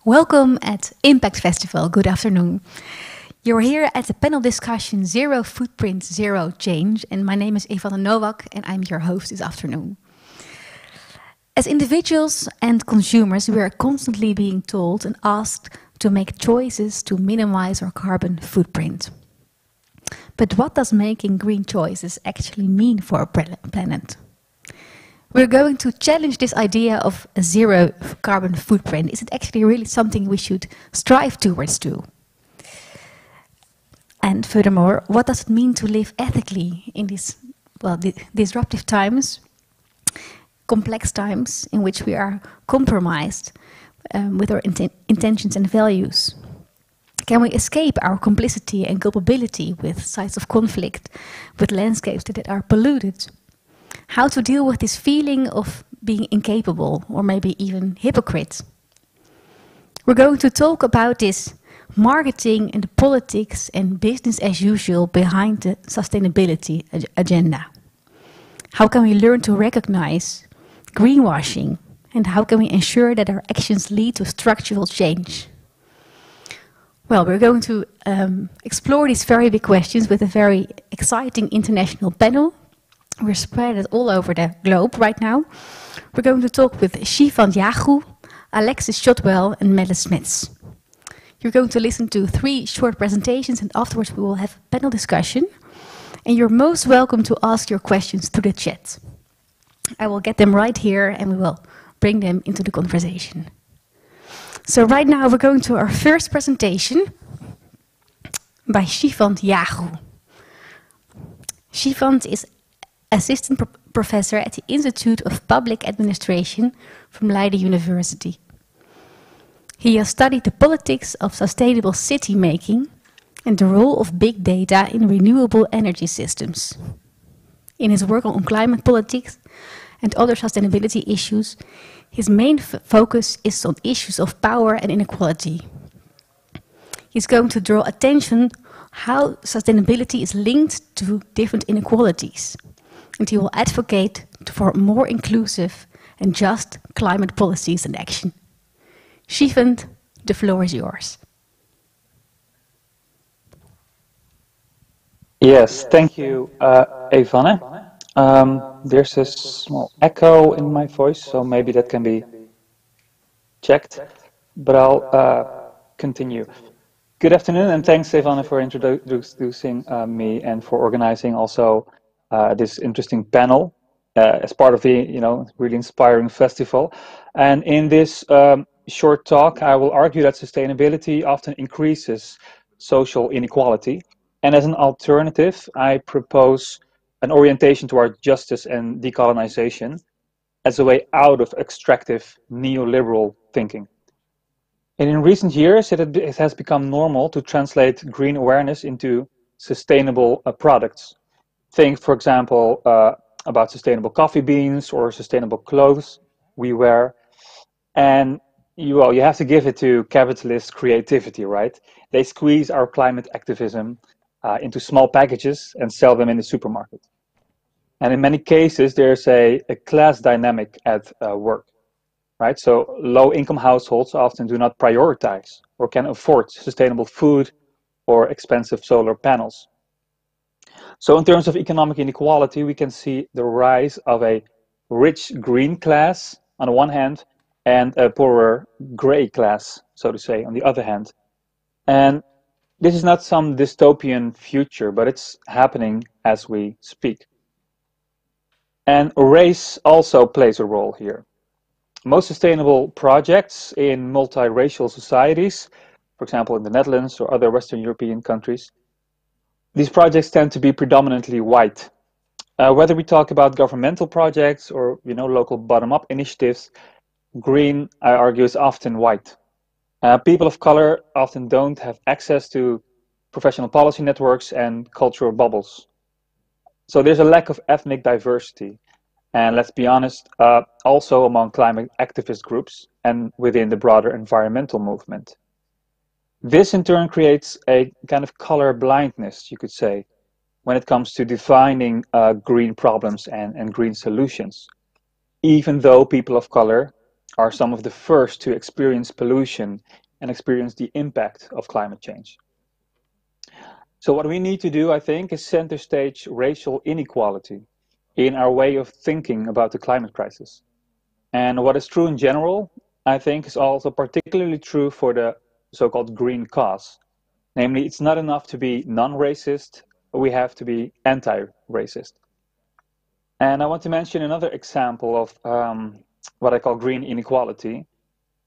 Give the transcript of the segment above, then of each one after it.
Welcome at IMPAKT Festival. Good afternoon. You're here at the panel discussion Zero Footprint, Zero Change, and my name is Evanne Nowak, and I'm your host this afternoon. As individuals and consumers, we are constantly being told and asked to make choices to minimize our carbon footprint. But what does making green choices actually mean for our planet? We're going to challenge this idea of a zero carbon footprint. Is it actually really something we should strive towards to? And furthermore, what does it mean to live ethically in these disruptive times, complex times in which we are compromised with our intentions and values? Can we escape our complicity and culpability with sites of conflict, with landscapes that are polluted? How to deal with this feeling of being incapable or maybe even hypocrite? We're going to talk about this marketing and the politics and business as usual behind the sustainability agenda. How can we learn to recognize greenwashing, and how can we ensure that our actions lead to structural change? Well, we're going to explore these very big questions with a very exciting international panel. We're spread all over the globe right now. We're going to talk with Shivant Jhagroe, Alexis Shotwell and Mel Smets. You're going to listen to 3 short presentations, and afterwards we will have a panel discussion. And you're most welcome to ask your questions through the chat. I will get them right here and we will bring them into the conversation. So right now we're going to our first presentation by Shivant Jhagroe. Shivant is assistant professor at the Institute of Public Administration from Leiden University. He has studied the politics of sustainable city making and the role of big data in renewable energy systems. In his work on climate politics and other sustainability issues, his main focus is on issues of power and inequality. He's going to draw attention how sustainability is linked to different inequalities. And he will advocate for more inclusive and just climate policies and action. Shivant, the floor is yours. Yes, thank you, Evanne. There's a small echo in my voice, so maybe that can be checked, but I'll continue. Good afternoon, and thanks, Evanne, for introducing me and for organizing also this interesting panel as part of the really inspiring festival. And in this short talk, I will argue that sustainability often increases social inequality, and as an alternative I propose an orientation toward justice and decolonization as a way out of extractive neoliberal thinking. And in recent years it has become normal to translate green awareness into sustainable products. Think, for example, about sustainable coffee beans or sustainable clothes we wear. And you have to give it to capitalist creativity, right? They squeeze our climate activism into small packages and sell them in the supermarket. And in many cases, there's a class dynamic at work, right? So low-income households often do not prioritize or can afford sustainable food or expensive solar panels. So in terms of economic inequality, we can see the rise of a rich green class on the one hand and a poorer gray class, so to say, on the other hand. And this is not some dystopian future, but it's happening as we speak. And race also plays a role here. Most sustainable projects in multiracial societies, for example in the Netherlands or other Western European countries, these projects tend to be predominantly white. Whether we talk about governmental projects or local bottom-up initiatives, green, I argue, is often white. People of color often don't have access to professional policy networks and cultural bubbles. So there's a lack of ethnic diversity. And let's be honest, also among climate activist groups and within the broader environmental movement. This in turn creates a kind of color blindness, you could say, when it comes to defining green problems and green solutions. Even though people of color are some of the first to experience pollution and experience the impact of climate change. So what we need to do, I think, is center stage racial inequality in our way of thinking about the climate crisis. And what is true in general, I think, is also particularly true for the so-called green cause. Namely, it's not enough to be non-racist, we have to be anti-racist. And I want to mention another example of what I call green inequality.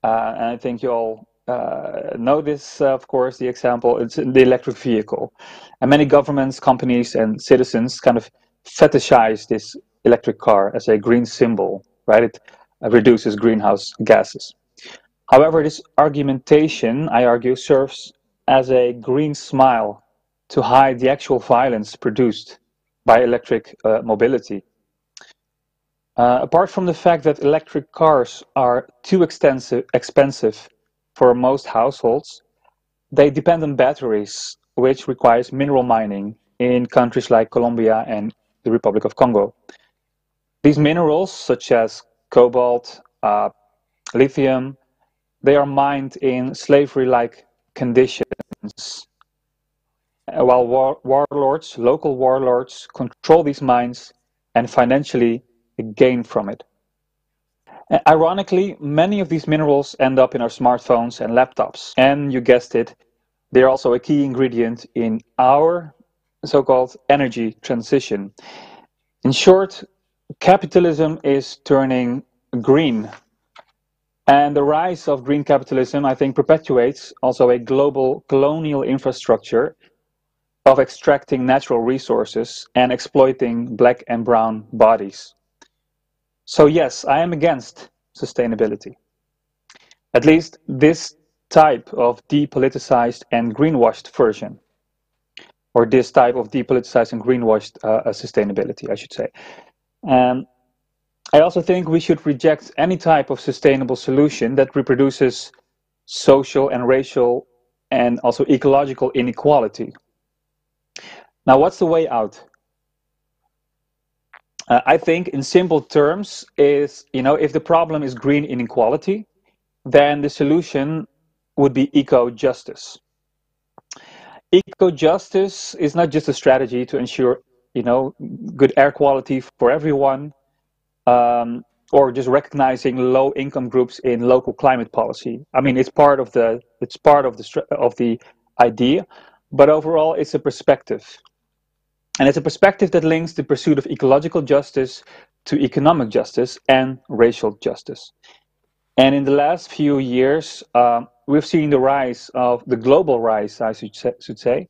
And I think you all know this, of course, the example, it's the electric vehicle. And many governments, companies, and citizens kind of fetishize this electric car as a green symbol, right? It reduces greenhouse gases. However, this argumentation, I argue, serves as a green smile to hide the actual violence produced by electric mobility. Apart from the fact that electric cars are too expensive for most households, they depend on batteries, which requires mineral mining in countries like Colombia and the Republic of Congo. These minerals, such as cobalt, lithium, they are mined in slavery-like conditions, while local warlords, control these mines and financially gain from it. Ironically, many of these minerals end up in our smartphones and laptops. And you guessed it, they're also a key ingredient in our so-called energy transition. In short, capitalism is turning green. And the rise of green capitalism, I think, perpetuates also a global colonial infrastructure of extracting natural resources and exploiting black and brown bodies. So yes, I am against sustainability. At least this type of depoliticized and greenwashed version, or this type of depoliticized and greenwashed sustainability, I should say. I also think we should reject any type of sustainable solution that reproduces social and racial and also ecological inequality. Now, what's the way out? I think in simple terms is, if the problem is green inequality, then the solution would be eco-justice. Eco-justice is not just a strategy to ensure, good air quality for everyone, or just recognizing low-income groups in local climate policy. I mean, it's part of the idea, but overall, it's a perspective. And it's a perspective that links the pursuit of ecological justice to economic justice and racial justice. And in the last few years, we've seen the global rise, I should say,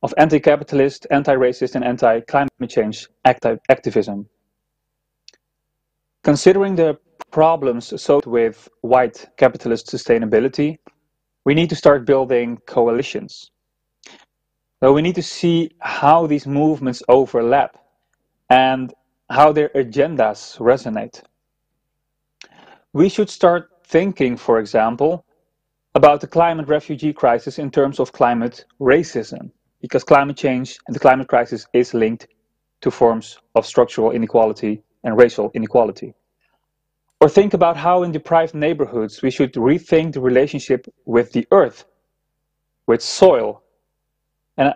of anti-capitalist, anti-racist, and anti-climate change activism. Considering the problems associated with white capitalist sustainability, we need to start building coalitions. So we need to see how these movements overlap and how their agendas resonate. We should start thinking, for example, about the climate refugee crisis in terms of climate racism, because climate change and the climate crisis is linked to forms of structural inequality and racial inequality. Or think about how in deprived neighborhoods we should rethink the relationship with the earth, with soil. And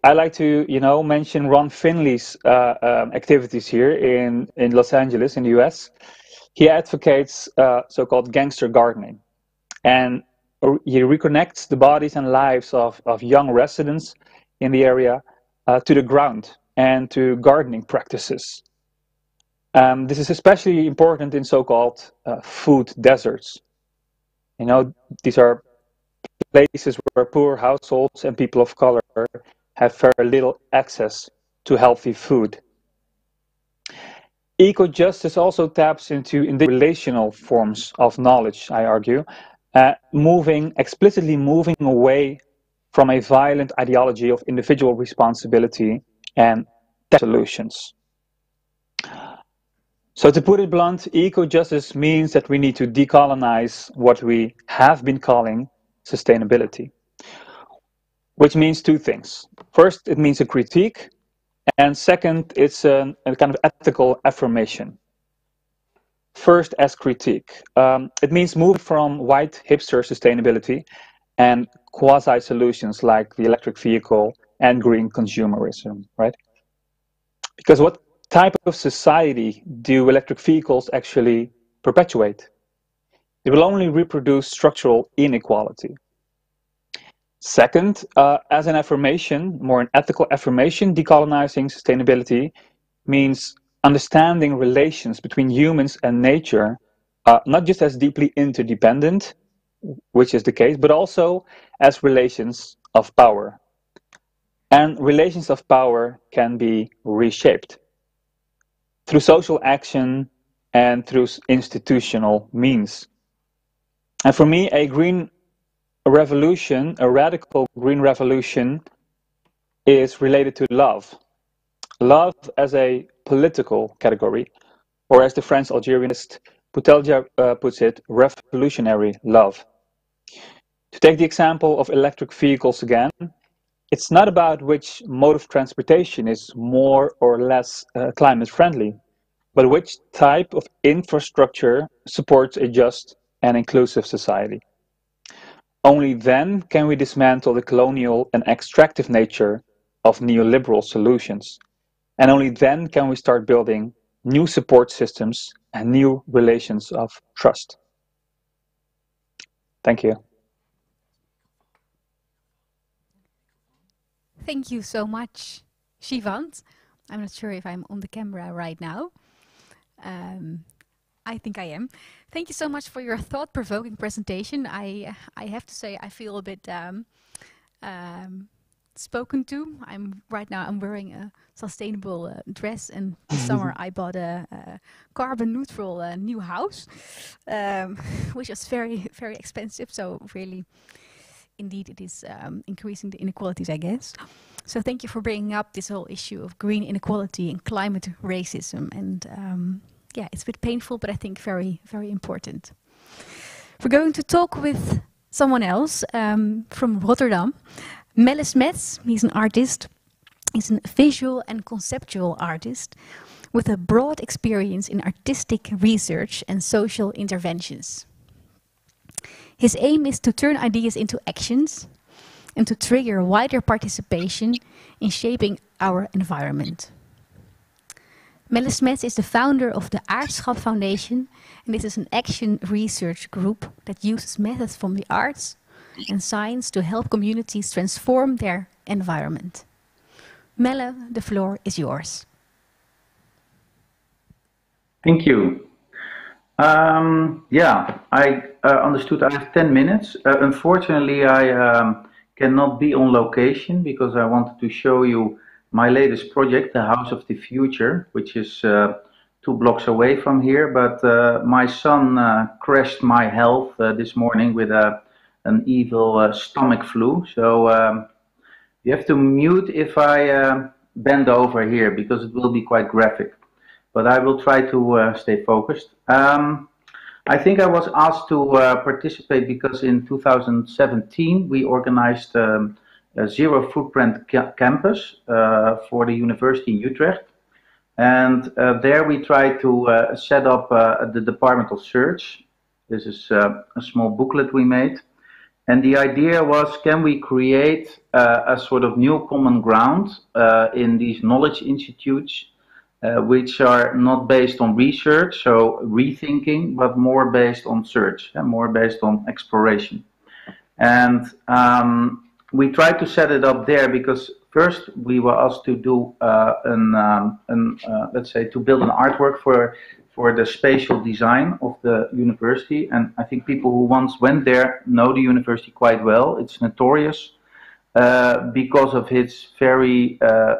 I like to, mention Ron Finley's activities here in Los Angeles, in the US. He advocates so-called gangster gardening. And he reconnects the bodies and lives of young residents in the area to the ground and to gardening practices. This is especially important in so-called food deserts. These are places where poor households and people of color have very little access to healthy food. Eco-justice also taps into relational forms of knowledge, I argue, explicitly moving away from a violent ideology of individual responsibility and solutions. So to put it blunt, eco-justice means that we need to decolonize what we have been calling sustainability, which means two things. First, it means a critique, and second, it's a kind of ethical affirmation. First, as critique. It means moving from white hipster sustainability and quasi-solutions like the electric vehicle and green consumerism, right? Because what type of society do electric vehicles actually perpetuate? It will only reproduce structural inequality. Second, as an affirmation, more an ethical affirmation, decolonizing sustainability means understanding relations between humans and nature, not just as deeply interdependent, which is the case, but also as relations of power. And relations of power can be reshaped through social action and through institutional means. And for me, a green revolution, a radical green revolution, is related to love. Love as a political category, or as the French Algerianist Boutelja puts it, revolutionary love. To take the example of electric vehicles again, it's not about which mode of transportation is more or less climate friendly, but which type of infrastructure supports a just and inclusive society. Only then can we dismantle the colonial and extractive nature of neoliberal solutions. And only then can we start building new support systems and new relations of trust. Thank you. Thank you so much, Shivant. I'm not sure if I'm on the camera right now. I think I am. Thank you so much for your thought-provoking presentation. I have to say I feel a bit spoken to. Right now I'm wearing a sustainable dress, and this summer I bought a carbon neutral new house, which was very, very expensive. So really, indeed, it is increasing the inequalities, I guess. So thank you for bringing up this whole issue of green inequality and climate racism. And yeah, it's a bit painful, but I think very, very important. We're going to talk with someone else from Rotterdam. Mel Smets, he's an artist. He's a visual and conceptual artist with a broad experience in artistic research and social interventions. His aim is to turn ideas into actions and to trigger wider participation in shaping our environment. Melle Smets is the founder of the Aardschap Foundation, and this is an action research group that uses methods from the arts and science to help communities transform their environment. Melle, the floor is yours. Thank you. Yeah, I understood I have 10 minutes. Unfortunately, I cannot be on location because I wanted to show you my latest project, the House of the Future, which is 2 blocks away from here. But my son crashed my health this morning with an evil stomach flu. So you have to mute if I bend over here because it will be quite graphic. But I will try to stay focused. I think I was asked to participate because in 2017 we organized a zero footprint campus for the university in Utrecht. And there we tried to set up the Department of Search. This is a small booklet we made. And the idea was, can we create a sort of new common ground in these knowledge institutes, which are not based on research, so rethinking, but more based on search and more based on exploration. And we tried to set it up there because first we were asked to do let's say, to build an artwork for the spatial design of the university. And I think people who once went there know the university quite well. It's notorious because of its very,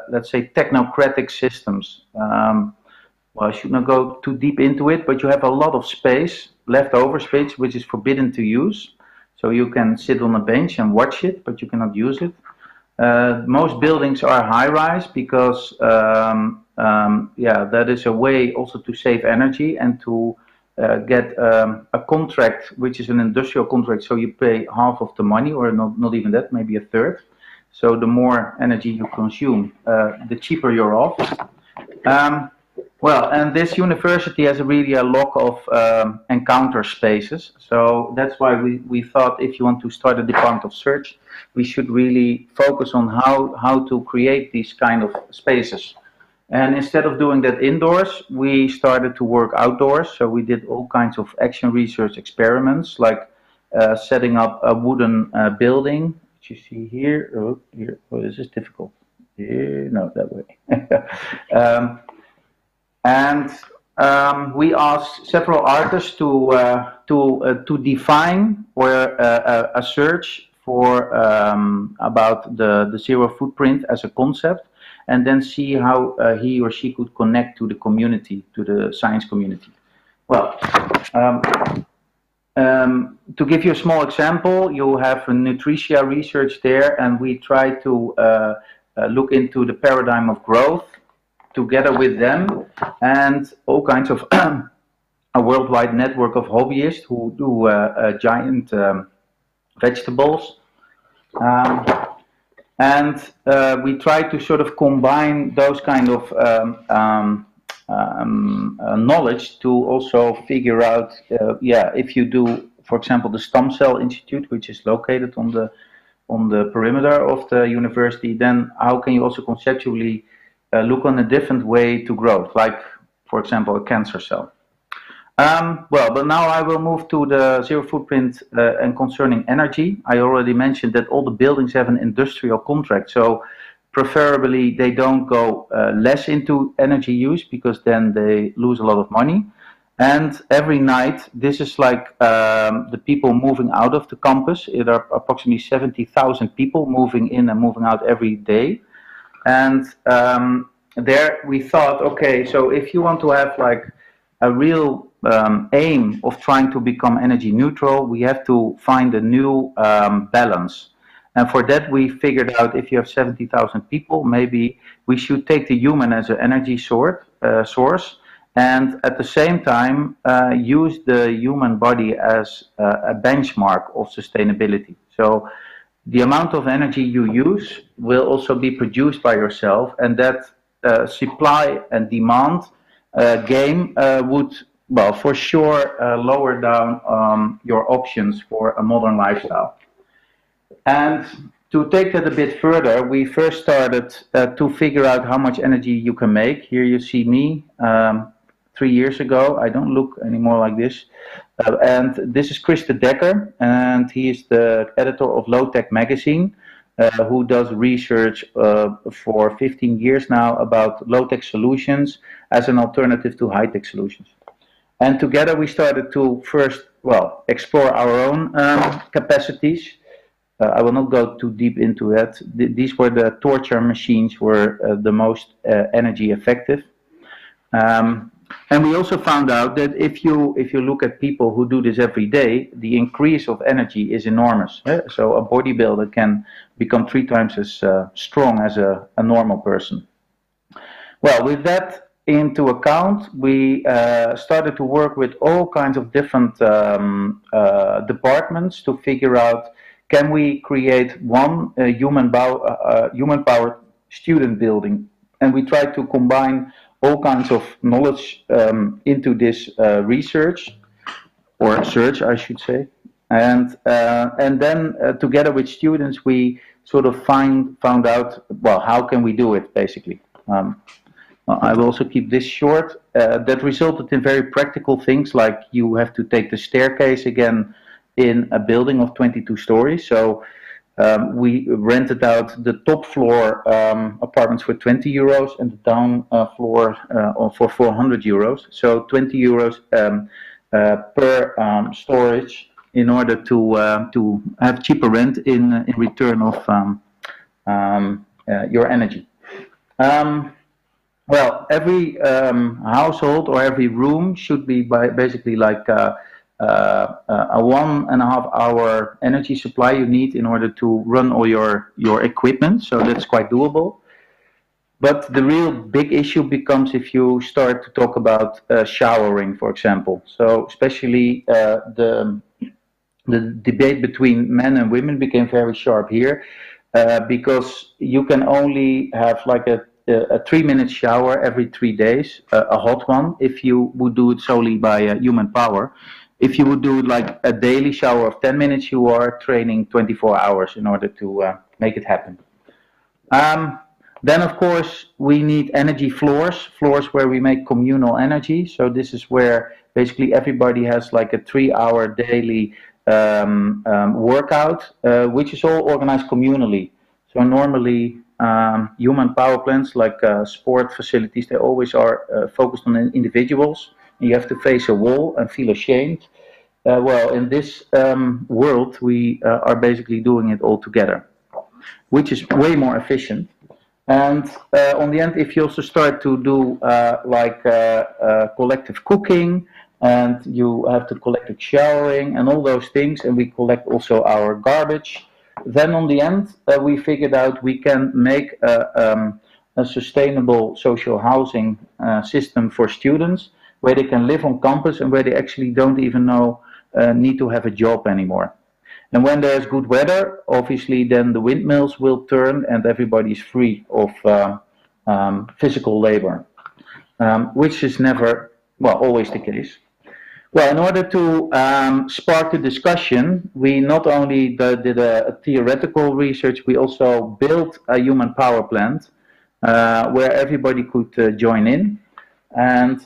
let's say, technocratic systems. Well, I should not go too deep into it, but you have a lot of space, leftover space, which is forbidden to use. So you can sit on a bench and watch it, but you cannot use it. Most buildings are high-rise because, yeah, that is a way also to save energy and to get a contract, which is an industrial contract, so you pay half of the money, or not even that, maybe a third. So the more energy you consume, the cheaper you're off. Well, and this university has really a lot of encounter spaces. So that's why we thought if you want to start a department of search, we should really focus on how to create these kind of spaces. And instead of doing that indoors, we started to work outdoors. So we did all kinds of action research experiments, like setting up a wooden building, which you see here. Oh, here. Oh, this is difficult. Here, no, that way. um, and we asked several artists to define or a search for about the zero footprint as a concept, and then see how he or she could connect to the community, to the science community. Well, to give you a small example, you have a Nutritia research there, and we try to look into the paradigm of growth together with them, and all kinds of a worldwide network of hobbyists who do giant vegetables. And we try to sort of combine those kind of knowledge to also figure out, yeah, if you do, for example, the Stem Cell Institute, which is located on the perimeter of the university, then how can you also conceptually look on a different way to growth, like, for example, a cancer cell. Well, but now I will move to the zero footprint and concerning energy. I already mentioned that all the buildings have an industrial contract, so preferably they don't go less into energy use, because then they lose a lot of money. And every night, this is like the people moving out of the campus. There are approximately 70,000 people moving in and moving out every day. And there we thought, okay, so if you want to have like a real aim of trying to become energy neutral, we have to find a new balance. And for that, we figured out if you have 70,000 people, maybe we should take the human as an energy source, and at the same time use the human body as a benchmark of sustainability. So the amount of energy you use will also be produced by yourself, and that supply and demand game would, well, for sure lower down your options for a modern lifestyle. And to take that a bit further, we first started to figure out how much energy you can make. Here you see me 3 years ago. I don't look anymore like this. And this is Chris de Decker, and he is the editor of Low Tech magazine, who does research for 15 years now about low-tech solutions as an alternative to high-tech solutions. And together we started to first, well, explore our own capacities. I will not go too deep into that. These were the torture machines were the most energy effective. And we also found out that if you look at people who do this every day, the increase of energy is enormous. So a bodybuilder can become 3 times as strong as a normal person. Well, with that into account, we started to work with all kinds of different departments to figure out, can we create one human-powered student building? And we tried to combine all kinds of knowledge into this research, or search, I should say. And then together with students, we sort of found out, well, how can we do it, basically. I will also keep this short. That resulted in very practical things, like you have to take the staircase again in a building of 22 stories. So we rented out the top floor apartments for 20 euros and the down floor for 400 euros. So 20 euros per storage, in order to have cheaper rent in return of your energy. Well, every household or every room should be basically like a 1.5 hour energy supply you need in order to run all your equipment. So that's quite doable. But the real big issue becomes if you start to talk about showering, for example. So especially the debate between men and women became very sharp here, because you can only have like a a 3-minute shower every 3 days, a hot one, if you would do it solely by human power. If you would do it like a daily shower of 10 minutes, you are training 24 hours in order to make it happen. Then, of course, we need energy floors, floors where we make communal energy. So this is where basically everybody has like a 3-hour daily workout, which is all organized communally. So normally human power plants like sport facilities, they always are focused on individuals. You have to face a wall and feel ashamed. Well, in this world, we are basically doing it all together, which is way more efficient. And on the end, if you also start to do collective cooking, and you have to collective showering and all those things, and we collect also our garbage, then on the end, we figured out we can make a sustainable social housing system for students, where they can live on campus and where they actually don't even need to have a job anymore. And when there's good weather, obviously then the windmills will turn and everybody's free of physical labor, which is never, well, always the case. Well, in order to spark the discussion, we not only did a theoretical research, we also built a human power plant where everybody could join in. And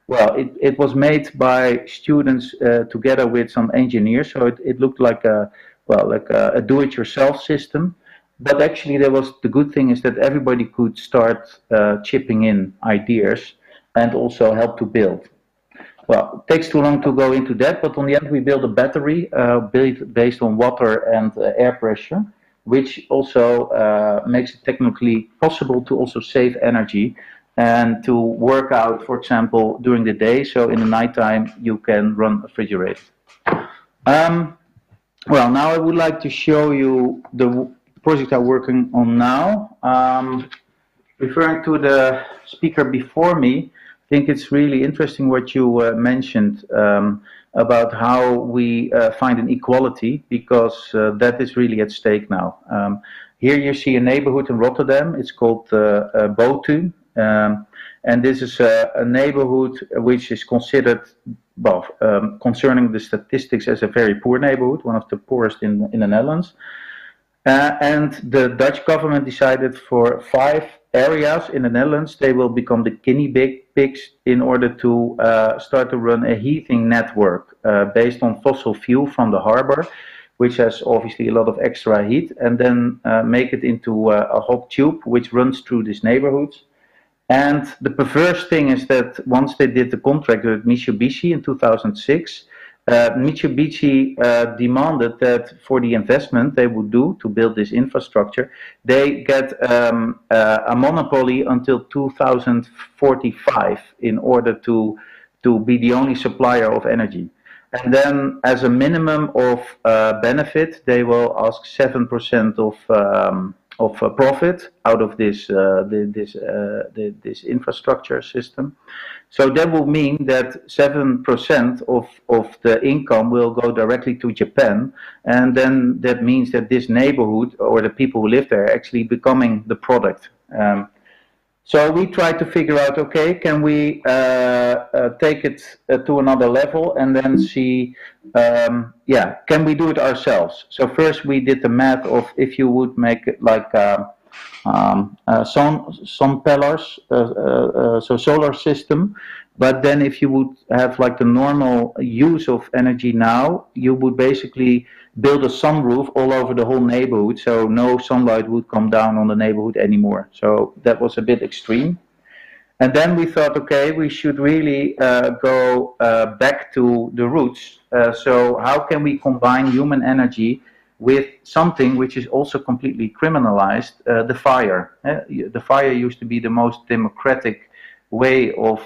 well, it was made by students together with some engineers, so it looked like a do-it-yourself system. But actually, the good thing is that everybody could start chipping in ideas and also help to build. Well, it takes too long to go into that, but on the end we built a battery based on water and air pressure, which also makes it technically possible to also save energy and to work out, for example, during the day, so in the nighttime you can run a refrigerator. Well, now I would like to show you the project I'm working on now. Referring to the speaker before me, I think it's really interesting what you mentioned about how we find an equality, because that is really at stake now. Here you see a neighborhood in Rotterdam. It's called Botu. And this is a neighborhood which is considered, well, concerning the statistics, as a very poor neighborhood, one of the poorest in the Netherlands. And the Dutch government decided for 5 areas in the Netherlands, they will become the guinea pigs in order to start to run a heating network based on fossil fuel from the harbor, which has obviously a lot of extra heat, and then make it into a hot tube which runs through these neighborhoods. And the perverse thing is that once they did the contract with Mitsubishi in 2006, Mitsubishi demanded that for the investment they would do to build this infrastructure, they get a monopoly until 2045 in order to be the only supplier of energy. And then, as a minimum of benefit, they will ask 7% of profit out of this infrastructure system. So that will mean that 7% of the income will go directly to Japan, and then that means that this neighborhood or the people who live there are actually becoming the product. So we try to figure out, okay, can we take it to another level and then see, yeah, can we do it ourselves? So first we did the math of if you would make it like some pillars, so solar system, but then if you would have like the normal use of energy now, you would basically build a sunroof all over the whole neighborhood, so no sunlight would come down on the neighborhood anymore. So that was a bit extreme. And then we thought, okay, we should really go back to the roots. So how can we combine human energy with something which is also completely criminalized, the fire. The fire used to be the most democratic way of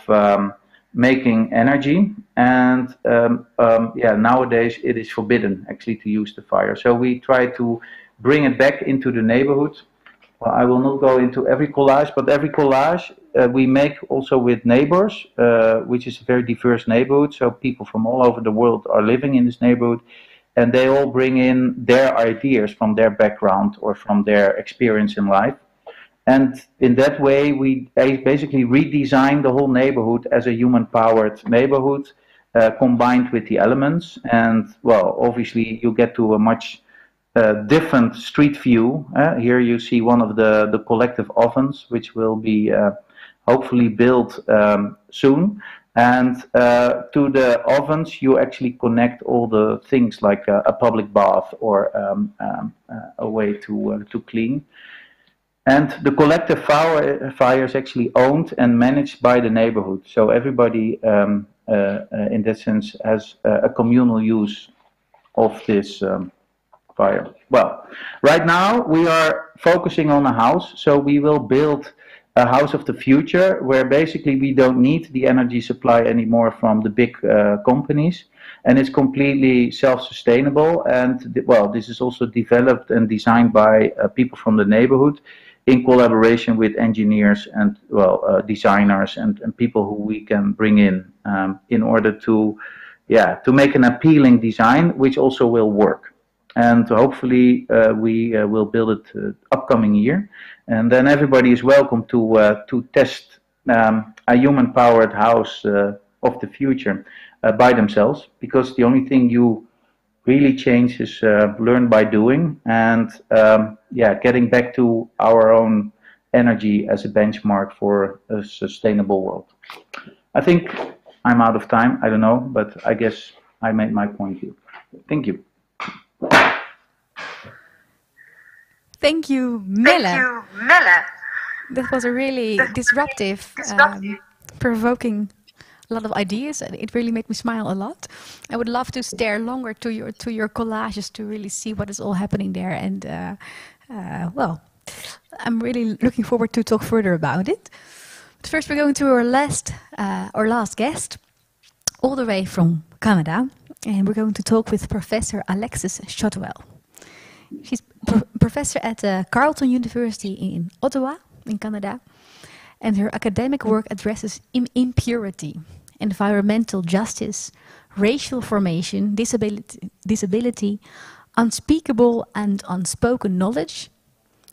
making energy, and yeah, nowadays it is forbidden actually to use the fire. So we try to bring it back into the neighborhood. Well, I will not go into every collage, but every collage we make also with neighbors, which is a very diverse neighborhood. So people from all over the world are living in this neighborhood, and they all bring in their ideas from their background or from their experience in life. And in that way, we basically redesigned the whole neighborhood as a human-powered neighborhood, combined with the elements. And well, obviously, you get to a much different street view. Here you see one of the collective ovens, which will be hopefully built soon. And to the ovens, you actually connect all the things like a public bath or a way to clean. And the collective fire is actually owned and managed by the neighborhood. So everybody, in that sense, has a communal use of this fire. Well, right now we are focusing on a house. So we will build a house of the future where basically we don't need the energy supply anymore from the big companies. And it's completely self-sustainable. And well, this is also developed and designed by people from the neighborhood, in collaboration with engineers and well, designers and people who we can bring in order to make an appealing design, which also will work. And hopefully we will build it upcoming year, and then everybody is welcome to test a human-powered house of the future by themselves, because the only thing you really change is learn by doing, and getting back to our own energy as a benchmark for a sustainable world. I think I'm out of time. I don't know, but I guess I made my point here. Thank you. Thank you, Melle. Thank you, Melle. That was a really disruptive, provoking a lot of ideas, and it really made me smile a lot. I would love to stare longer to your collages to really see what is all happening there. And well, I'm really looking forward to talk further about it. But first, we're going to our last guest, all the way from Canada, and we're going to talk with Professor Alexis Shotwell. She's professor at Carleton University in Ottawa, in Canada, and her academic work addresses impurity, environmental justice, racial formation, disability, unspeakable and unspoken knowledge,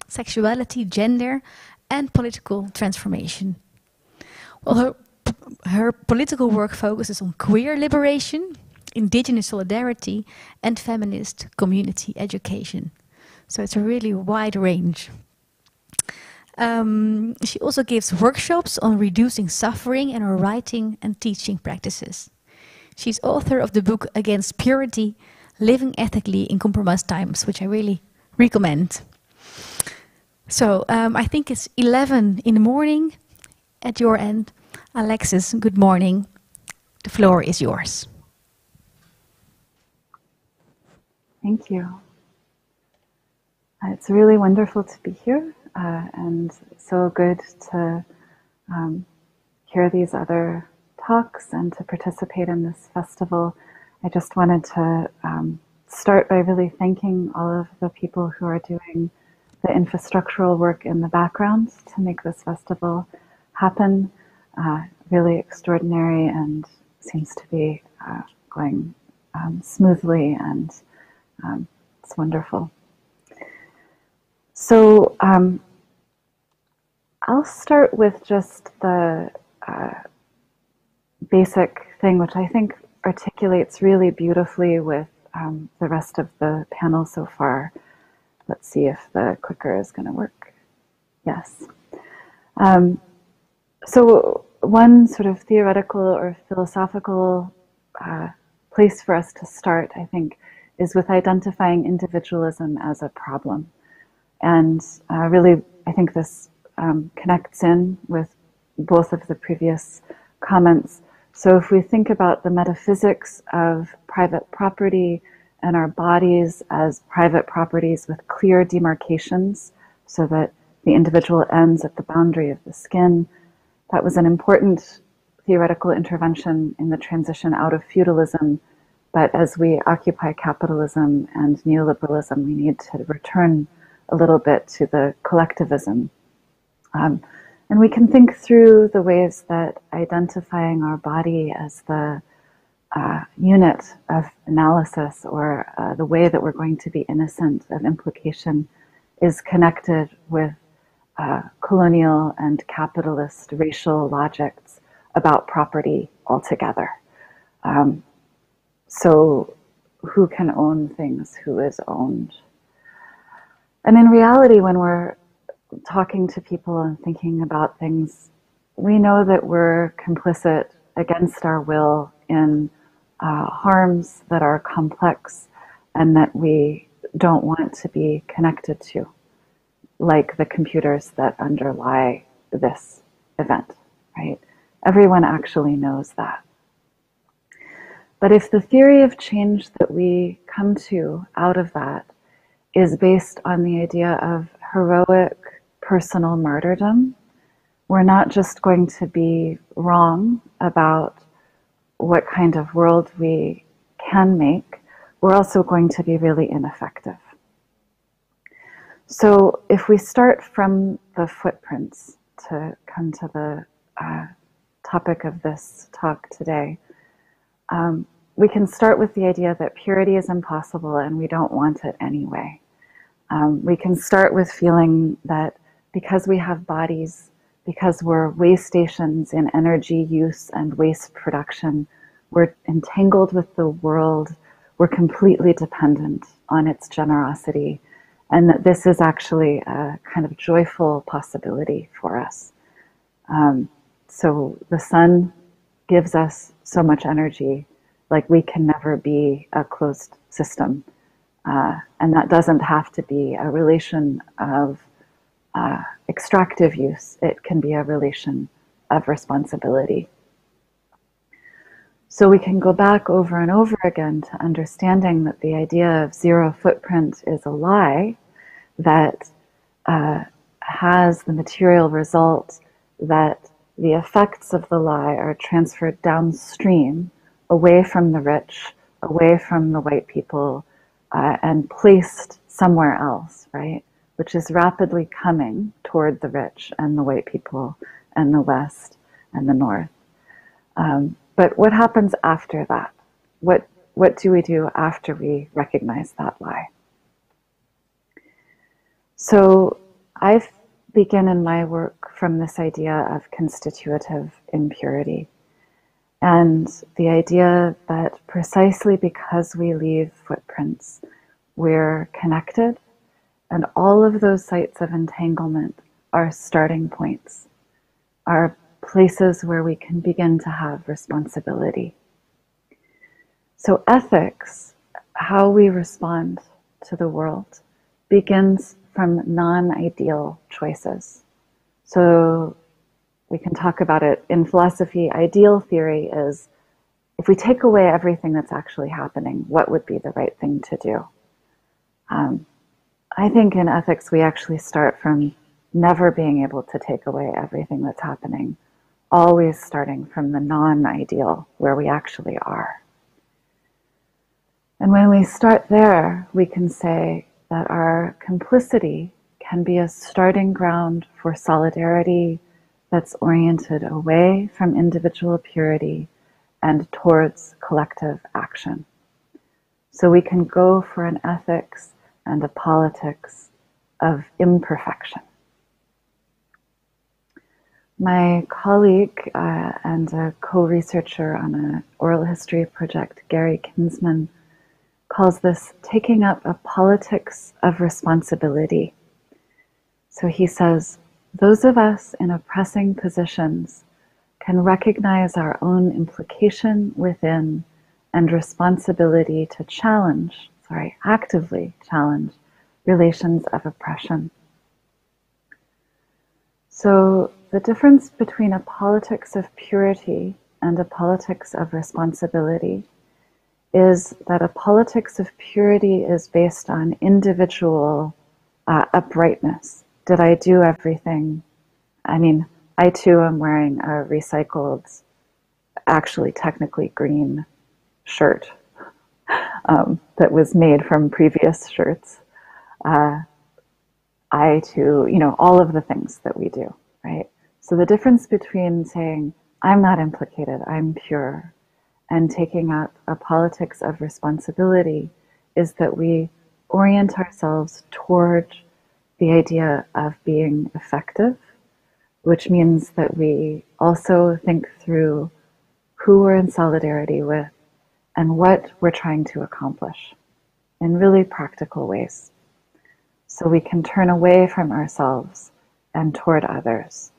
sexuality, gender, and political transformation. Well, her political work focuses on queer liberation, indigenous solidarity, and feminist community education. So it's a really wide range. She also gives workshops on reducing suffering in her writing and teaching practices. She's author of the book Against Purity, Living Ethically in Compromised Times, which I really recommend. So I think it's 11 in the morning at your end. Alexis, good morning. The floor is yours. Thank you. It's really wonderful to be here, and so good to hear these other talks and to participate in this festival. I just wanted to start by really thanking all of the people who are doing the infrastructural work in the background to make this festival happen. Really extraordinary, and seems to be going smoothly, and it's wonderful. So I'll start with just the basic thing, which I think articulates really beautifully with the rest of the panel so far. Let's see if the clicker is going to work. Yes. So one sort of theoretical or philosophical place for us to start, I think, is with identifying individualism as a problem. And really, I think this connects in with both of the previous comments. So if we think about the metaphysics of private property and our bodies as private properties with clear demarcations, so that the individual ends at the boundary of the skin, that was an important theoretical intervention in the transition out of feudalism. But as we occupy capitalism and neoliberalism, we need to return a little bit to the collectivism. And we can think through the ways that identifying our body as the unit of analysis, or the way that we're going to be innocent of implication, is connected with colonial and capitalist racial logics about property altogether. So who can own things, who is owned? And in reality, when we're talking to people and thinking about things, we know that we're complicit against our will in harms that are complex and that we don't want to be connected to, like the computers that underlie this event, right? Everyone actually knows that. But if the theory of change that we come to out of that is based on the idea of heroic personal martyrdom, we're not just going to be wrong about what kind of world we can make, we're also going to be really ineffective. So if we start from the footprints to come to the topic of this talk today, we can start with the idea that purity is impossible and we don't want it anyway. We can start with feeling that because we have bodies, because we're waste stations in energy use and waste production, we're entangled with the world, we're completely dependent on its generosity, and that this is actually a kind of joyful possibility for us. So the sun gives us so much energy, like we can never be a closed system. And that doesn't have to be a relation of extractive use. It can be a relation of responsibility. So we can go back over and over again to understanding that the idea of zero footprint is a lie that has the material result that the effects of the lie are transferred downstream, away from the rich, away from the white people, and placed somewhere else, right? Which is rapidly coming toward the rich and the white people and the West and the North. But what happens after that? What do we do after we recognize that lie? So I begin in my work from this idea of constitutive impurity. And the idea that precisely because we leave footprints, we're connected, and all of those sites of entanglement are starting points, are places where we can begin to have responsibility. So ethics, how we respond to the world, begins from non-ideal choices. So we can talk about it in philosophy. Ideal theory is, if we take away everything that's actually happening, what would be the right thing to do? I think in ethics, we actually start from never being able to take away everything that's happening, always starting from the non-ideal, where we actually are. And when we start there, we can say that our complicity can be a starting ground for solidarity that's oriented away from individual purity and towards collective action. So we can go for an ethics and a politics of imperfection. My colleague and a co-researcher on an oral history project, Gary Kinsman, calls this taking up a politics of responsibility. So he says, those of us in oppressing positions can recognize our own implication within and responsibility to actively challenge relations of oppression. So the difference between a politics of purity and a politics of responsibility is that a politics of purity is based on individual uprightness. Did I do everything? I mean, I too am wearing a recycled, actually technically green shirt that was made from previous shirts. I too, all of the things that we do, right? So the difference between saying, I'm not implicated, I'm pure, and taking up a politics of responsibility is that we orient ourselves toward the idea of being effective, which means that we also think through who we're in solidarity with and what we're trying to accomplish in really practical ways. So we can turn away from ourselves and toward others.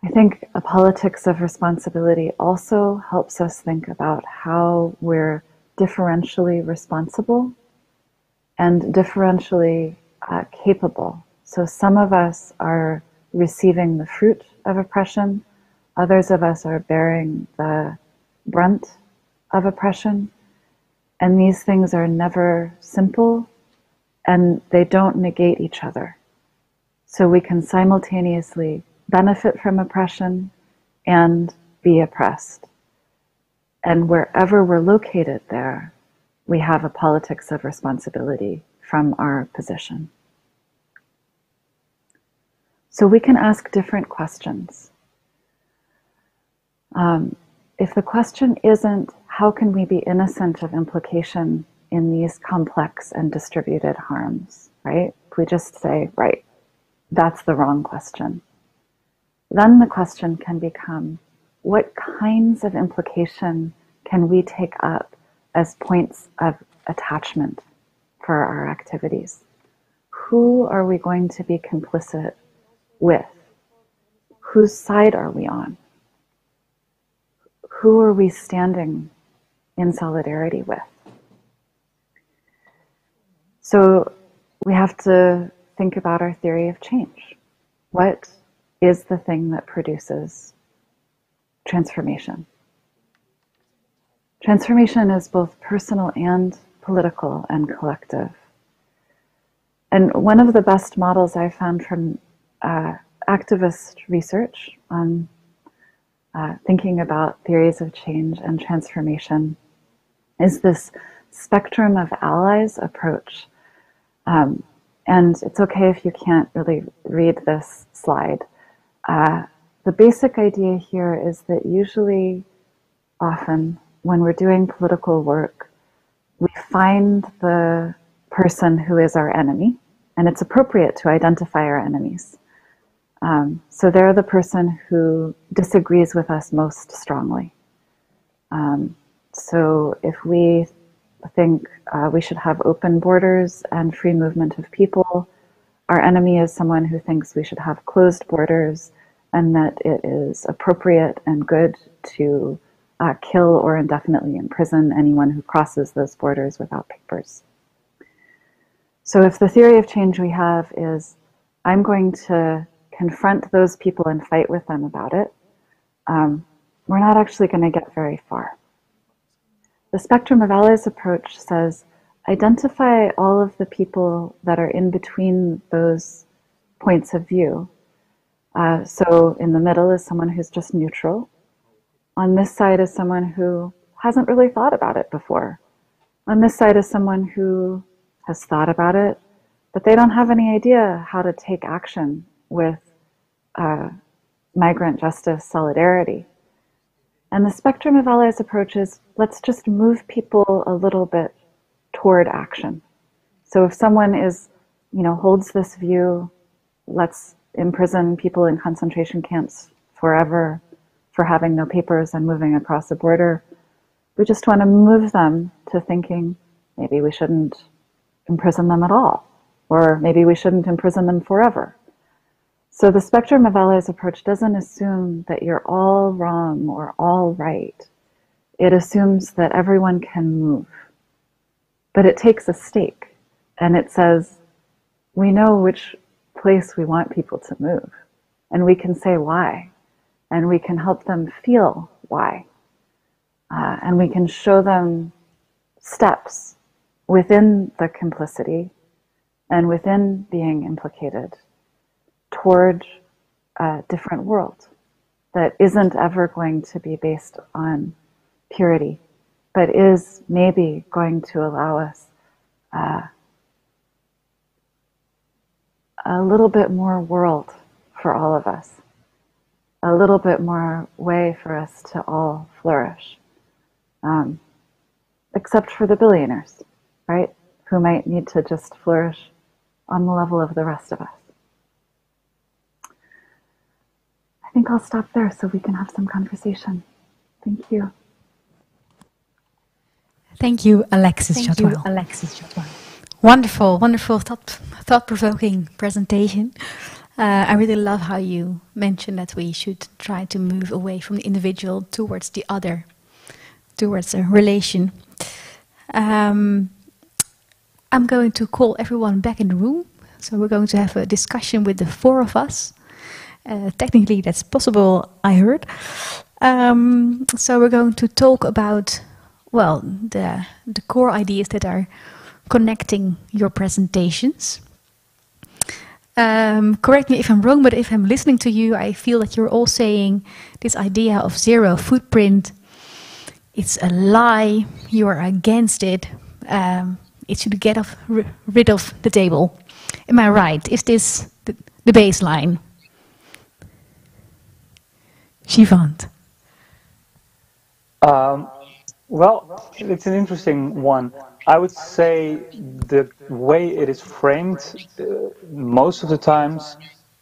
I think a politics of responsibility also helps us think about how we're differentially responsible and differentially capable. So some of us are receiving the fruit of oppression, others of us are bearing the brunt of oppression, and these things are never simple and they don't negate each other. So we can simultaneously benefit from oppression and be oppressed. And wherever we're located there, we have a politics of responsibility from our position. So we can ask different questions. If the question isn't, how can we be innocent of implication in these complex and distributed harms, right? If we just say, right, that's the wrong question. Then the question can become, what kinds of implication can we take up as points of attachment for our activities? Who are we going to be complicit with? Whose side are we on? Who are we standing in solidarity with? So we have to think about our theory of change. What is the thing that produces transformation? Transformation is both personal and political and collective. And one of the best models I found from activist research on thinking about theories of change and transformation is this spectrum of allies approach. And it's okay if you can't really read this slide. The basic idea here is that usually, often, when we're doing political work, we find the person who is our enemy, and it's appropriate to identify our enemies. So they're the person who disagrees with us most strongly. So if we think we should have open borders and free movement of people, our enemy is someone who thinks we should have closed borders and that it is appropriate and good to kill or indefinitely imprison anyone who crosses those borders without papers. So if the theory of change we have is, I'm going to confront those people and fight with them about it, we're not actually going to get very far. The spectrum of allies approach says, identify all of the people that are in between those points of view. So in the middle is someone who's just neutral. On this side is someone who hasn't really thought about it before. On this side is someone who has thought about it, but they don't have any idea how to take action with migrant justice solidarity. And the spectrum of allies approach is, let's just move people a little bit toward action. So if someone is, holds this view, let's imprison people in concentration camps forever for having no papers and moving across a border, we just want to move them to thinking, maybe we shouldn't imprison them at all, or maybe we shouldn't imprison them forever. So the spectrum of allies approach doesn't assume that you're all wrong or all right. It assumes that everyone can move. But it takes a stake, and it says, we know which place we want people to move, and we can say why, and we can help them feel why, and we can show them steps within the complicity and within being implicated toward a different world that isn't ever going to be based on purity, but is maybe going to allow us a little bit more world for all of us, a little bit more way for us to all flourish, except for the billionaires, right? Who might need to just flourish on the level of the rest of us. I think I'll stop there so we can have some conversation. Thank you. Thank you, Alexis Shotwell. Wonderful, wonderful, thought-provoking presentation. I really love how you mentioned that we should try to move away from the individual towards the other, towards a relation. I'm going to call everyone back in the room. So we're going to have a discussion with the four of us. Technically, that's possible, I heard. So we're going to talk about, well, the core ideas that are connecting your presentations. Correct me if I'm wrong, but if I'm listening to you, I feel that you're all saying this idea of zero footprint, it's a lie, you are against it, it should get rid of the table. Am I right? Is this the baseline? Shivant. Well, it's an interesting one. I would say the way it is framed, most of the times,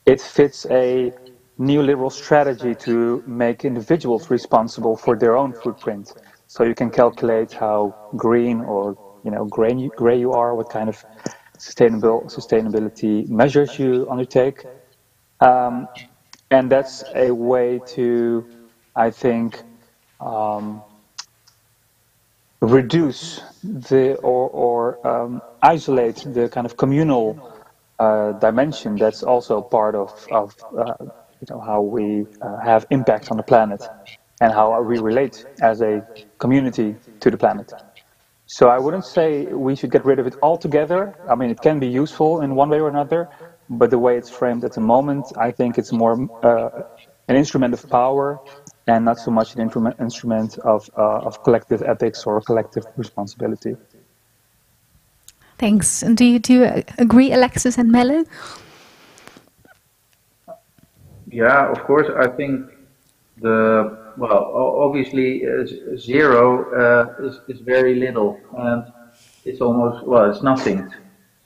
it fits a neoliberal strategy to make individuals responsible for their own footprint. So you can calculate how green or gray you are, what kind of sustainability measures you undertake, and that's a way to, I think, reduce or isolate the kind of communal dimension that's also part of how we have impact on the planet and how we relate as a community to the planet. So I wouldn't say we should get rid of it altogether. I mean, it can be useful in one way or another, but the way it's framed at the moment, I think it's more an instrument of power and not so much an instrument of collective ethics or collective responsibility. Thanks. And do you agree, Alexis and Melle? Yeah, of course. I think obviously zero is very little, and it's almost, it's nothing.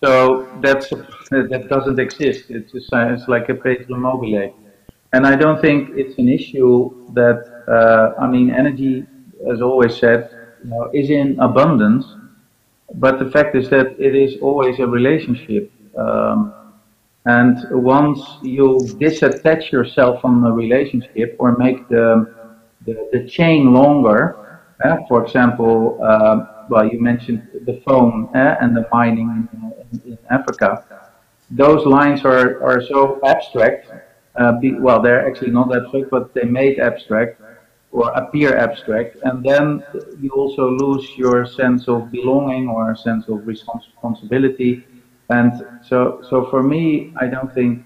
So that doesn't exist. It's like a perpetuum mobile. And I don't think it's an issue that, energy, as always said, is in abundance. But the fact is that it is always a relationship. And once you disattach yourself from a relationship or make the chain longer, for example, you mentioned the phone and the mining in Africa. Those lines are so abstract. They're actually not abstract, but they made abstract or appear abstract, and then you also lose your sense of belonging or a sense of responsibility. And so for me, I don't think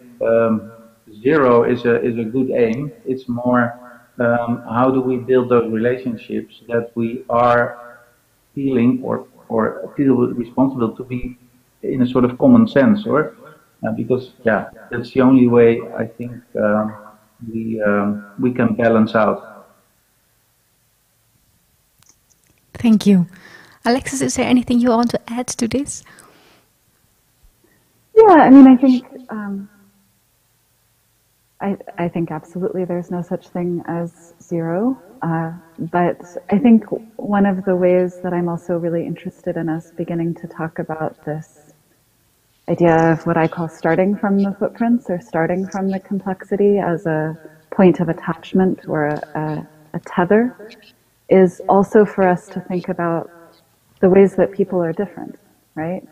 zero is a good aim. It's more how do we build those relationships that we are feeling or feel responsible to be in a sort of common sense, because that's the only way I think we can balance out. Thank you. Alexis, is there anything you want to add to this? Yeah, I think I think absolutely there's no such thing as zero, but I think one of the ways that I'm also really interested in us beginning to talk about this idea of what I call starting from the footprints or starting from the complexity as a point of attachment or a tether is also for us to think about the ways that people are different, right?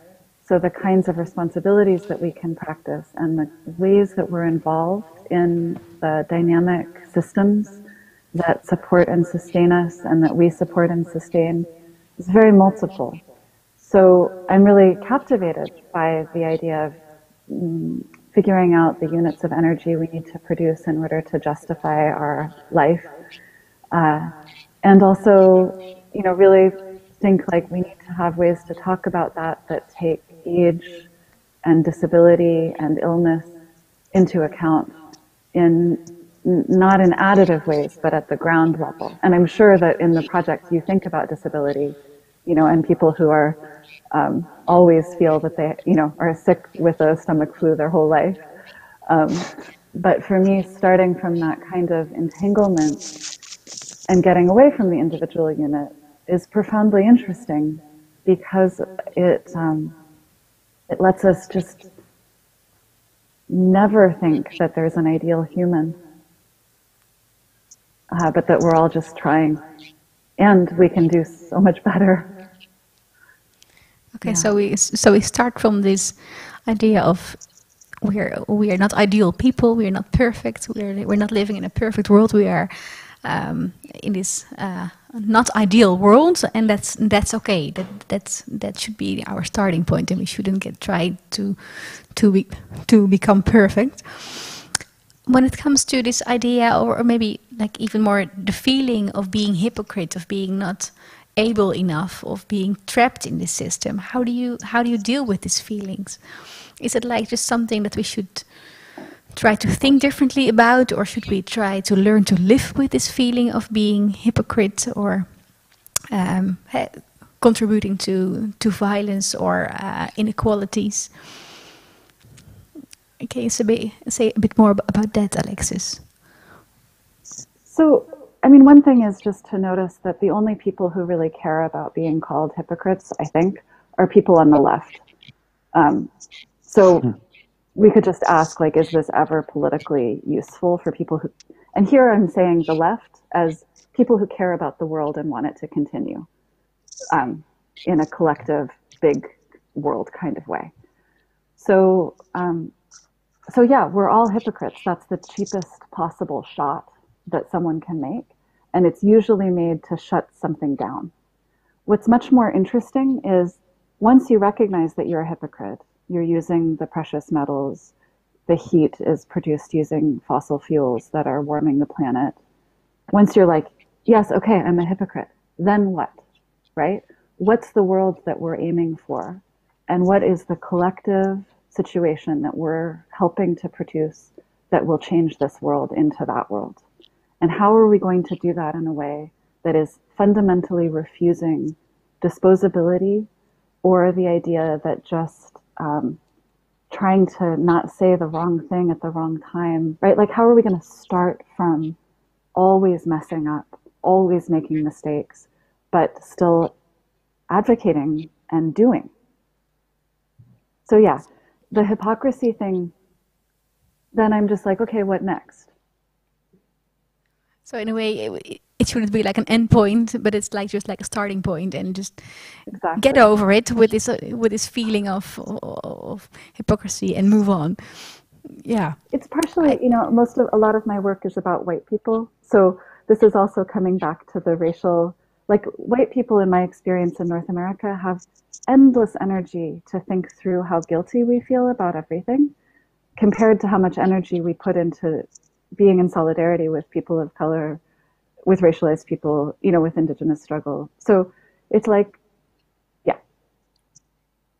So the kinds of responsibilities that we can practice and the ways that we're involved in the dynamic systems that support and sustain us and that we support and sustain is very multiple. So I'm really captivated by the idea of figuring out the units of energy we need to produce in order to justify our life. And also, really think like we need to have ways to talk about that take age and disability and illness into account in not in additive ways, but at the ground level. And I'm sure that in the project you think about disability, and people who are always feel that they, are sick with a stomach flu their whole life. But for me, starting from that kind of entanglement and getting away from the individual unit is profoundly interesting because it lets us just never think that there's an ideal human, but that we're all just trying, and we can do so much better. Okay, yeah. So we start from this idea of we are not ideal people. We are not perfect. We're not living in a perfect world. We are in this not ideal world, and that's okay. That should be our starting point, and we shouldn't try to become perfect. When it comes to this idea, or maybe like even more the feeling of being hypocrite, of being not able enough, of being trapped in this system, how do you deal with these feelings? Is it like just something that we should try to think differently about, or should we try to learn to live with this feeling of being hypocrite, or contributing to violence or inequalities? Can you say a bit more about that, Alexis? So, I mean, one thing is just to notice that the only people who really care about being called hypocrites, I think, are people on the left. So we could just ask, like, is this ever politically useful for people who, and here I'm saying the left as people who care about the world and want it to continue in a collective, big world kind of way. So, so yeah, we're all hypocrites. That's the cheapest possible shot that someone can make. And it's usually made to shut something down. What's much more interesting is once you recognize that you're a hypocrite, you're using the precious metals, the heat is produced using fossil fuels that are warming the planet. Once you're like, yes, okay, I'm a hypocrite, then what, right? What's the world that we're aiming for? And what is the collective situation that we're helping to produce that will change this world into that world? And how are we going to do that in a way that is fundamentally refusing disposability or the idea that just trying to not say the wrong thing at the wrong time, right? Like, how are we going to start from always messing up, always making mistakes, but still advocating and doing? So yeah, the hypocrisy thing, then I'm just like, okay, what next? So in a way, it shouldn't be like an end point, but it's like just like a starting point, and just get over it with this feeling of hypocrisy and move on. Yeah, it's partially, a lot of my work is about white people. So this is also coming back to the racial, like white people in my experience in North America have endless energy to think through how guilty we feel about everything, compared to how much energy we put into being in solidarity with people of color, with racialized people, with indigenous struggle. So it's like, yeah.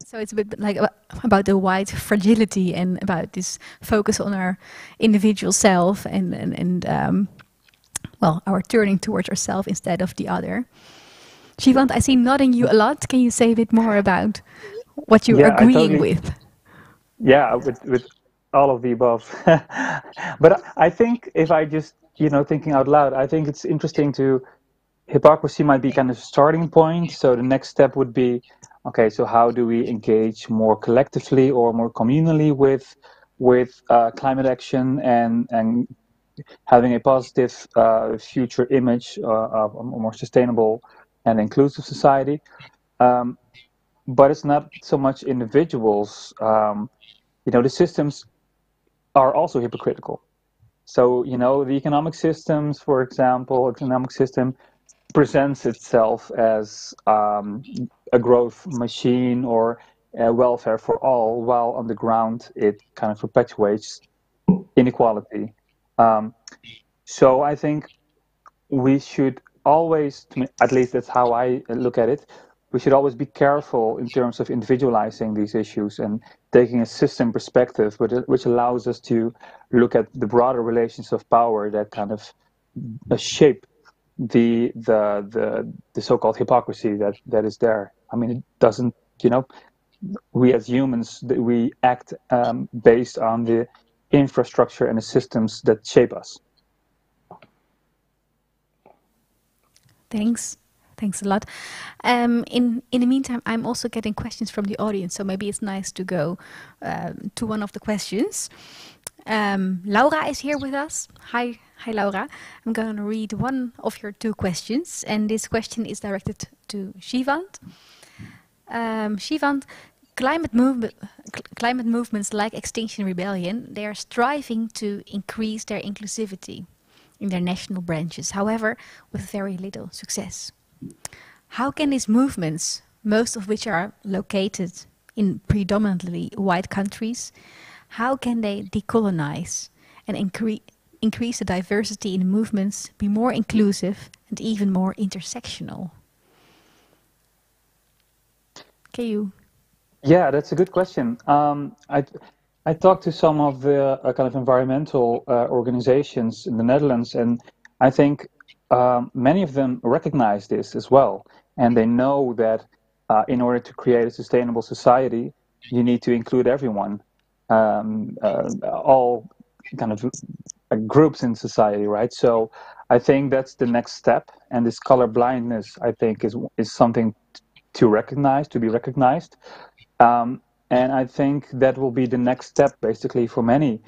So it's a bit like about the white fragility and about this focus on our individual self and our turning towards ourselves instead of the other. Shivant, I see nodding you a lot. Can you say a bit more about what you're agreeing with? Yeah, with all of the above. But I think if I just, thinking out loud, I think it's interesting hypocrisy might be kind of a starting point. So the next step would be, okay, so how do we engage more collectively or more communally with climate action and having a positive future image of a more sustainable and inclusive society. But it's not so much individuals. The systems are also hypocritical. So, the economic systems, for example, economic system presents itself as a growth machine or welfare for all, while on the ground it kind of perpetuates inequality. So I think we should always, at least that's how I look at it, we should always be careful in terms of individualizing these issues and taking a system perspective, which allows us to look at the broader relations of power that kind of shape the so-called hypocrisy that is there. I mean, it doesn't you know, we as humans, we act based on the infrastructure and the systems that shape us. Thanks. Thanks a lot. In the meantime, I'm also getting questions from the audience, so maybe it's nice to go to one of the questions. Laura is here with us. Hi, Laura. I'm going to read one of your two questions, and this question is directed to Shivant. Shivant, climate movements like Extinction Rebellion, they are striving to increase their inclusivity in their national branches, however, with very little success. How can these movements, most of which are located in predominantly white countries, how can they decolonize and increase the diversity in movements, be more inclusive and even more intersectional? Can you? Yeah, that's a good question. I talked to some of the kind of environmental organizations in the Netherlands, and I think many of them recognize this as well. And they know that in order to create a sustainable society, you need to include everyone, all kind of groups in society, right? So I think that's the next step. And this color blindness, I think, is something to recognize, to be recognized. And I think that will be the next step, basically, for many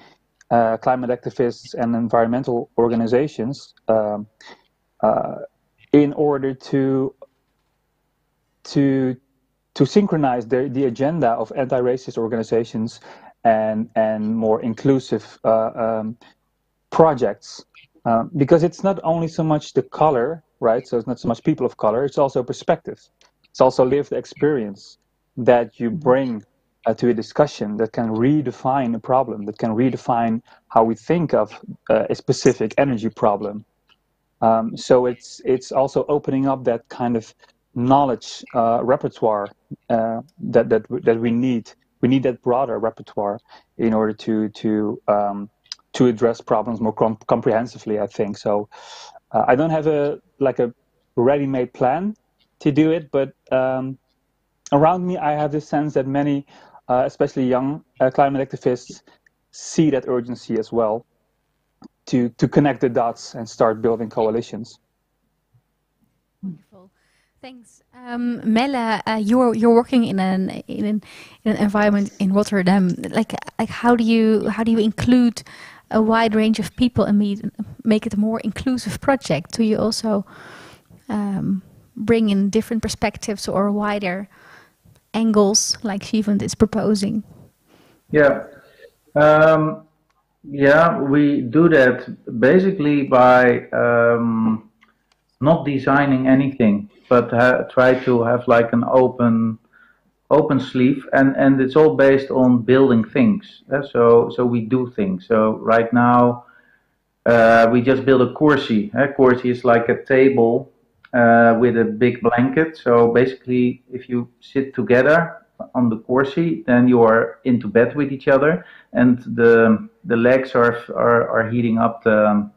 climate activists and environmental organizations in order to synchronize the agenda of anti-racist organizations and more inclusive projects. Because it's not only so much the color, right? So it's not so much people of color, it's also perspectives. It's also lived experience that you bring to a discussion that can redefine a problem, that can redefine how we think of a specific energy problem. So it's also opening up that kind of knowledge repertoire that we need. We need that broader repertoire in order to address problems more comprehensively, I think. So I don't have a ready-made plan to do it, but around me, I have this sense that many, especially young climate activists, see that urgency as well to connect the dots and start building coalitions. Wonderful, thanks. Melle, you're working in an environment in Rotterdam. Like how do you include a wide range of people and make it a more inclusive project? Do you also bring in different perspectives or wider angles like Shivant is proposing? Yeah. Yeah, we do that basically by not designing anything, but try to have like an open sleeve, and it's all based on building things. So we do things. So right now we just built a corsi. Corsi is like a table with a big blanket. So basically, if you sit together on the corsi, then you are into bed with each other, and the legs are heating up the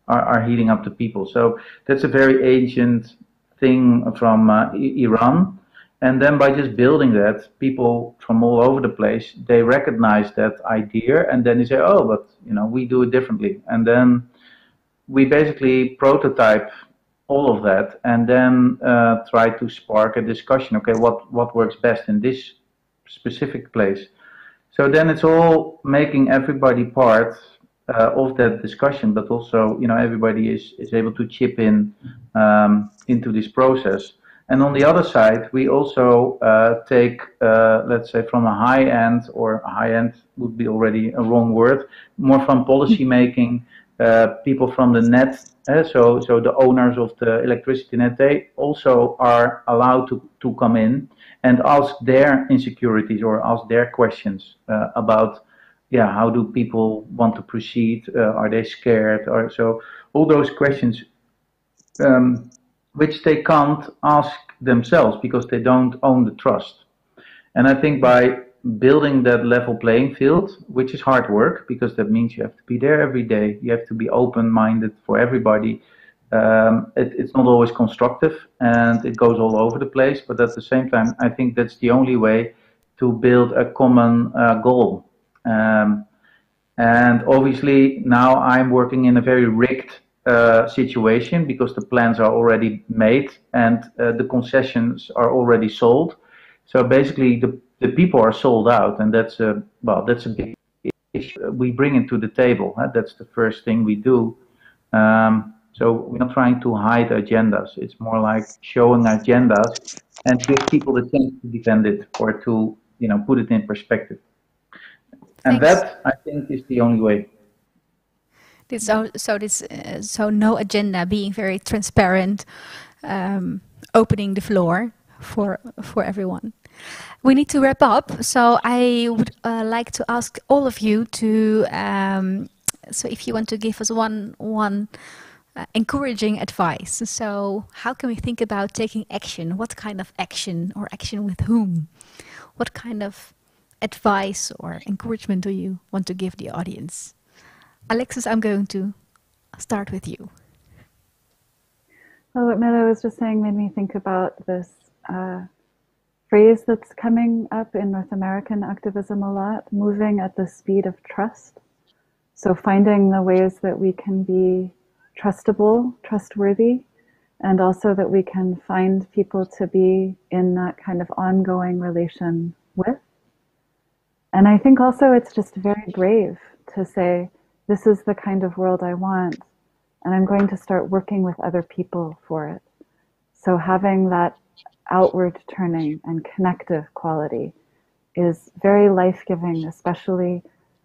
are heating up the people. So that's a very ancient thing from Iran. And then by just building that, people from all over the place, they recognize that idea, and then they say, oh, but we do it differently. And then we basically prototype all of that, and then try to spark a discussion. Okay, what works best in this specific place? So then it's all making everybody part of that discussion, but also everybody is able to chip in into this process. And on the other side, we also take, let's say, from a high end, or high end would be already a wrong word, more from policy making, people from the net. So the owners of the electricity net, they also are allowed to come in and ask their insecurities or ask their questions about, how do people want to proceed? Are they scared? Or so all those questions. Which they can't ask themselves because they don't own the trust. And I think by building that level playing field, which is hard work because that means you have to be there every day, you have to be open-minded for everybody, It's not always constructive and it goes all over the place, but at the same time, I think that's the only way to build a common goal. And obviously now I'm working in a very rigged situation because the plans are already made and the concessions are already sold. So basically the people are sold out, and that's a, well, that's a big issue we bring it to the table. That's the first thing we do. So we're not trying to hide agendas. It's more like showing agendas and give people the chance to defend it or to, you know, put it in perspective. And Thanks. that, I think, is the only way. So no agenda, being very transparent, opening the floor for everyone. We need to wrap up, so I would like to ask all of you to, so if you want to give us one encouraging advice. So how can we think about taking action? What kind of action, or action with whom? What kind of advice or encouragement do you want to give the audience? Alexis, I'm going to start with you. Well, what Melle was just saying made me think about this phrase that's coming up in North American activism a lot, moving at the speed of trust. So finding the ways that we can be trustable, trustworthy, and also that we can find people to be in that kind of ongoing relation with. And I think also it's just very brave to say, this is the kind of world I want, and I'm going to start working with other people for it. So having that outward turning and connective quality is very life-giving, especially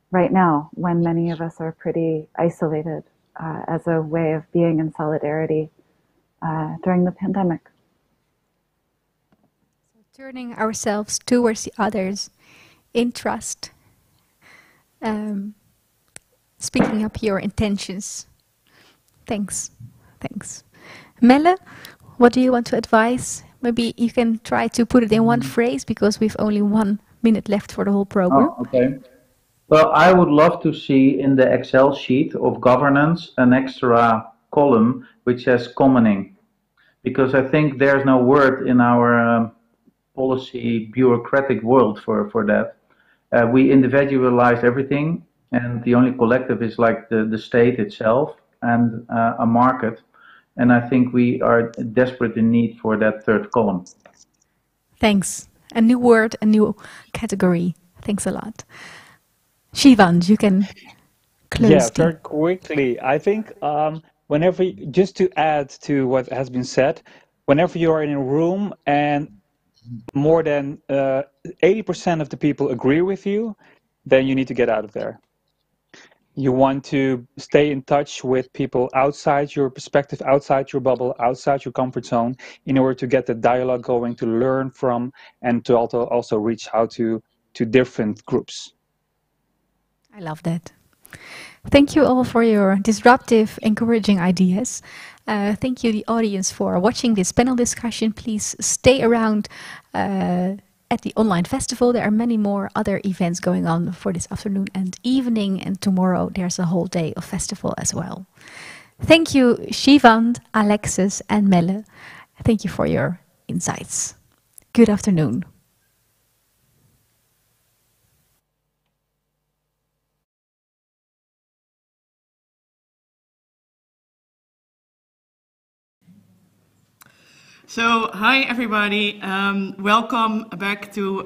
right now when many of us are pretty isolated as a way of being in solidarity during the pandemic. So turning ourselves towards the others in trust, speaking up your intentions. Thanks. Melle, what do you want to advise? Maybe you can try to put it in one phrase, because we've only 1 minute left for the whole program. Oh, okay. Well, I would love to see in the Excel sheet of governance an extra column which says commoning, because I think there's no word in our policy bureaucratic world for that. We individualize everything, and the only collective is like the state itself and a market. And I think we are desperate in need for that third column. Thanks. A new word, a new category. Thanks a lot. Shivant, you can close. Yeah, very quickly. I think whenever, just to add to what has been said, whenever you are in a room and more than 80% of the people agree with you, then you need to get out of there. You want to stay in touch with people outside your perspective, outside your bubble, outside your comfort zone, in order to get the dialogue going, to learn from, and to also reach out to different groups. I love that. Thank you all for your disruptive, encouraging ideas. Thank you, the audience, for watching this panel discussion. Please stay around at the online festival. There are many more other events going on for this afternoon and evening, and tomorrow there's a whole day of festival as well. Thank you, Shivant, Alexis, and Melle. Thank you for your insights. Good afternoon. So, hi everybody, welcome back to